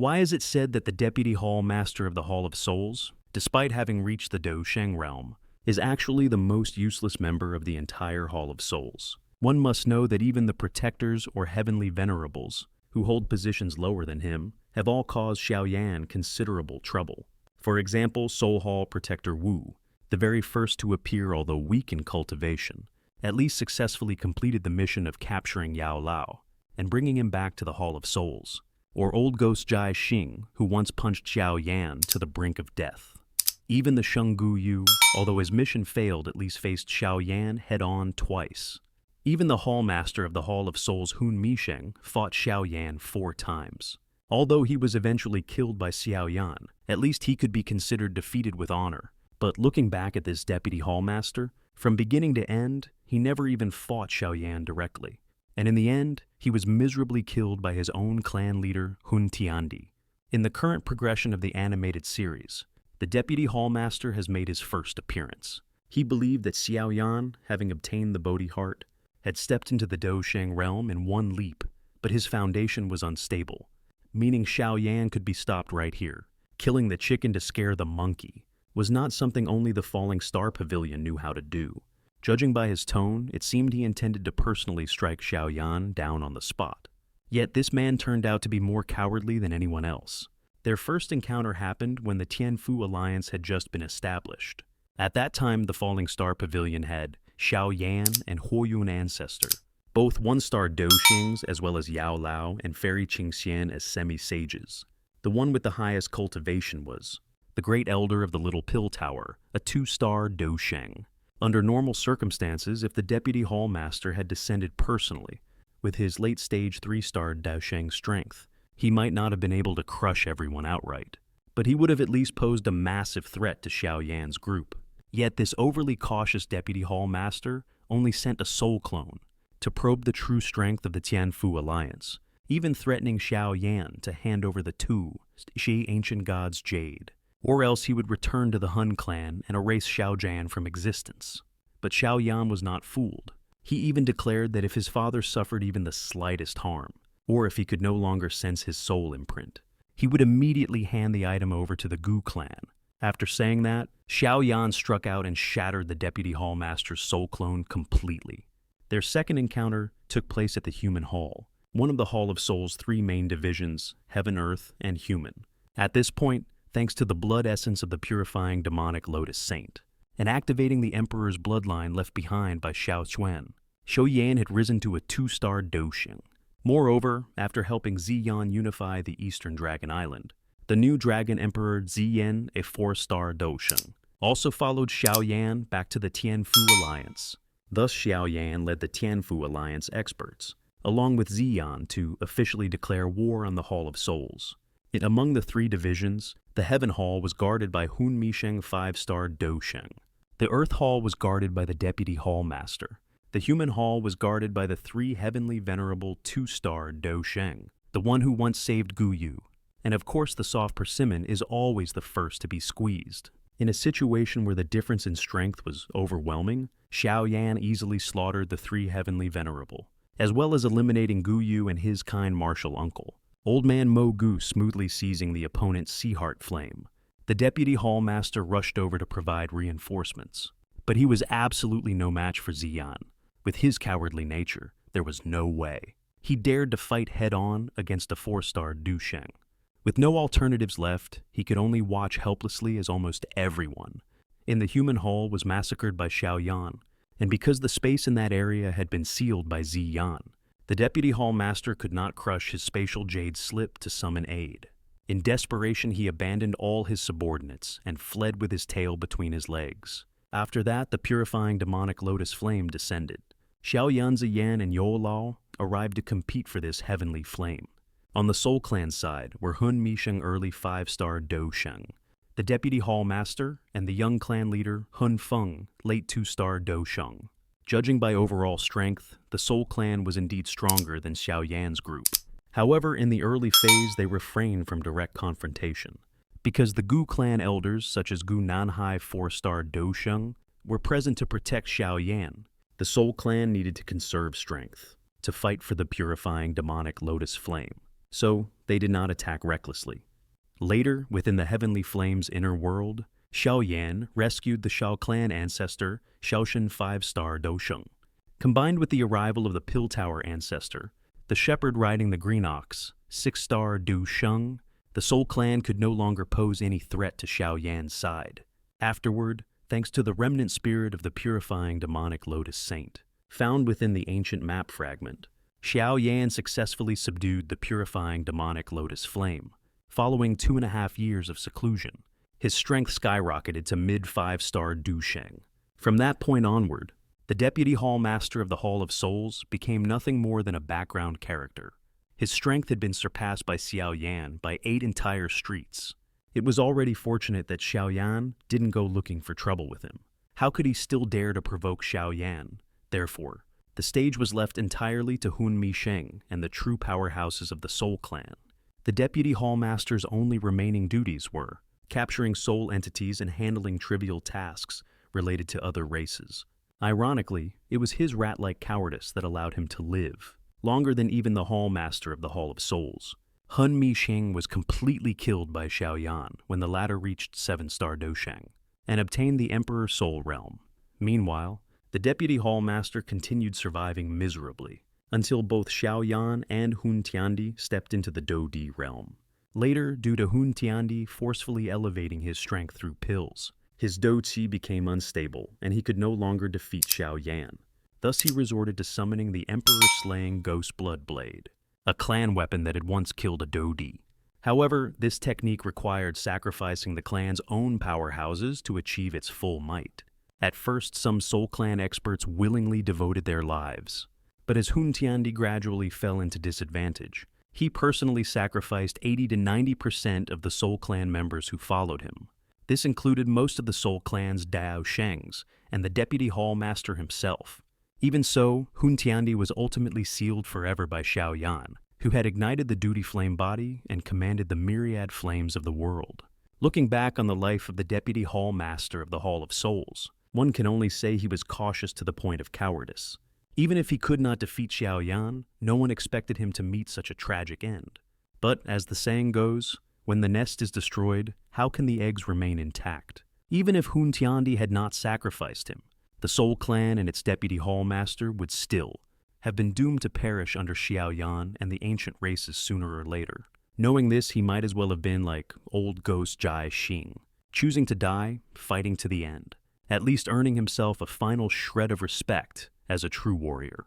Why is it said that the Deputy Hall Master of the Hall of Souls, despite having reached the Dou Sheng realm, is actually the most useless member of the entire Hall of Souls? One must know that even the Protectors or Heavenly Venerables, who hold positions lower than him, have all caused Xiaoyan considerable trouble. For example, Soul Hall Protector Wu, the very first to appear although weak in cultivation, at least successfully completed the mission of capturing Yao Lao and bringing him back to the Hall of Souls. Or Old Ghost Jai Xing, who once punched Xiao Yan to the brink of death. Even the Sheng Gu Yu, although his mission failed, at least faced Xiao Yan head-on twice. Even the Hall Master of the Hall of Souls Hun Misheng fought Xiao Yan 4 times. Although he was eventually killed by Xiao Yan, at least he could be considered defeated with honor. But looking back at this Deputy Hall Master, from beginning to end, he never even fought Xiao Yan directly. And in the end, he was miserably killed by his own clan leader, Hun Tiandi. In the current progression of the animated series, the Deputy Hall Master has made his first appearance. He believed that Xiao Yan, having obtained the Bodhi Heart, had stepped into the Dou Sheng realm in one leap, but his foundation was unstable, meaning Xiao Yan could be stopped right here. Killing the chicken to scare the monkey was not something only the Falling Star Pavilion knew how to do. Judging by his tone, it seemed he intended to personally strike Xiao Yan down on the spot. Yet this man turned out to be more cowardly than anyone else. Their first encounter happened when the Tianfu Alliance had just been established. At that time, the Falling Star Pavilion had Xiao Yan and Huoyun Ancestor, both one-star Dou Shengs as well as Yao Lao and Fairy Qingxian as semi-sages. The one with the highest cultivation was the Great Elder of the Little Pill Tower, a 2-star Dou Sheng. Under normal circumstances, if the Deputy Hall Master had descended personally, with his late-stage 3-star Dou Sheng strength, he might not have been able to crush everyone outright, but he would have at least posed a massive threat to Xiao Yan's group. Yet this overly cautious Deputy Hall Master only sent a soul clone to probe the true strength of the Tianfu Alliance, even threatening Xiao Yan to hand over the 2 Shi Ancient God's Jade, or else he would return to the Hun clan and erase Xiao Yan from existence. But Xiao Yan was not fooled. He even declared that if his father suffered even the slightest harm, or if he could no longer sense his soul imprint, he would immediately hand the item over to the Gu clan. After saying that, Xiao Yan struck out and shattered the Deputy Hall Master's soul clone completely. Their second encounter took place at the Human Hall, one of the Hall of Souls' 3 main divisions, Heaven, Earth, and Human. At this point, thanks to the blood essence of the purifying demonic Lotus Saint, and activating the Emperor's bloodline left behind by Xiao Chuan, Xiao Yan had risen to a 2-star Dou Sheng. Moreover, after helping Ziyan unify the Eastern Dragon Island, the new Dragon Emperor Ziyan, a 4-star Dou Sheng, also followed Xiao Yan back to the Tianfu Alliance. Thus Xiao Yan led the Tianfu Alliance experts, along with Ziyan, to officially declare war on the Hall of Souls. Among the 3 divisions, the Heaven Hall was guarded by Hun Misheng 5-star Dou Sheng. The Earth Hall was guarded by the Deputy Hall Master. The Human Hall was guarded by the 3 heavenly venerable 2-star Dou Sheng, the one who once saved Gu Yu. And of course the soft persimmon is always the first to be squeezed. In a situation where the difference in strength was overwhelming, Xiao Yan easily slaughtered the 3 heavenly venerable, as well as eliminating Gu Yu and his kind martial uncle. Old Man Mo Gu smoothly seizing the opponent's Sea Heart Flame. The Deputy Hall Master rushed over to provide reinforcements, but he was absolutely no match for Ziyan. With his cowardly nature, there was no way. He dared to fight head-on against a 4-star Dou Sheng. With no alternatives left, he could only watch helplessly as almost everyone in the Human Hall was massacred by Xiao Yan, and because the space in that area had been sealed by Ziyan, the Deputy Hall Master could not crush his spatial jade slip to summon aid. In desperation, he abandoned all his subordinates and fled with his tail between his legs. After that, the purifying demonic Lotus Flame descended. Xiao Yan and Yo Lao arrived to compete for this heavenly flame. On the Soul Clan side were Hun Misheng early 5-star Dou Sheng, the Deputy Hall Master, and the young clan leader Hun Feng, late 2-star Dou Sheng. Judging by overall strength, the Soul Clan was indeed stronger than Xiao Yan's group. However, in the early phase, they refrained from direct confrontation, because the Gu clan elders, such as Gu Nanhai 4-star Dou Sheng, were present to protect Xiao Yan. The Soul Clan needed to conserve strength, to fight for the purifying demonic Lotus Flame. so they did not attack recklessly. Later, within the Heavenly Flame's inner world, Xiao Yan rescued the Shao clan ancestor Shaoshan 5-star Dou Sheng. Combined with the arrival of the Pill Tower ancestor, the shepherd riding the green ox, 6-star Dou Sheng, the Soul Clan could no longer pose any threat to Xiao Yan's side. Afterward, thanks to the remnant spirit of the purifying demonic Lotus Saint, found within the ancient map fragment, Xiao Yan successfully subdued the purifying demonic Lotus Flame. Following 2.5 years of seclusion, his strength skyrocketed to mid-5-star Dou Sheng. From that point onward, the Deputy Hall Master of the Hall of Souls became nothing more than a background character. His strength had been surpassed by Xiao Yan by 8 entire streets. It was already fortunate that Xiao Yan didn't go looking for trouble with him. How could he still dare to provoke Xiao Yan? Therefore, the stage was left entirely to Hun Mi Sheng and the true powerhouses of the Soul Clan. The Deputy Hall Master's only remaining duties were capturing soul entities and handling trivial tasks related to other races. Ironically, it was his rat-like cowardice that allowed him to live, longer than even the Hall Master of the Hall of Souls. Hun Mi Sheng was completely killed by Xiao Yan when the latter reached 7-star Dou Sheng and obtained the Emperor's Soul Realm. Meanwhile, the Deputy Hall Master continued surviving miserably until both Xiao Yan and Hun Tiandi stepped into the Dou Di realm. Later, due to Hun Tiandi forcefully elevating his strength through pills, his Dou Qi became unstable and he could no longer defeat Xiao Yan. Thus he resorted to summoning the Emperor-slaying Ghost Blood Blade, a clan weapon that had once killed a Dou Di. However, this technique required sacrificing the clan's own powerhouses to achieve its full might. At first, some Soul Clan experts willingly devoted their lives, but as Hun Tiandi gradually fell into disadvantage, he personally sacrificed 80 to 90% of the Soul Clan members who followed him. This included most of the Soul Clan's Dou Shengs and the Deputy Hall Master himself. Even so, Hun Tiandi was ultimately sealed forever by Xiao Yan, who had ignited the Duty Flame body and commanded the myriad flames of the world. Looking back on the life of the Deputy Hall Master of the Hall of Souls, one can only say he was cautious to the point of cowardice. Even if he could not defeat Xiao Yan, no one expected him to meet such a tragic end. But, as the saying goes, when the nest is destroyed, how can the eggs remain intact? Even if Hun Tiandi had not sacrificed him, the Soul Clan and its Deputy Hall Master would still have been doomed to perish under Xiao Yan and the ancient races sooner or later. Knowing this, he might as well have been like old ghost Jai Xing, choosing to die, fighting to the end, at least earning himself a final shred of respect as a true warrior.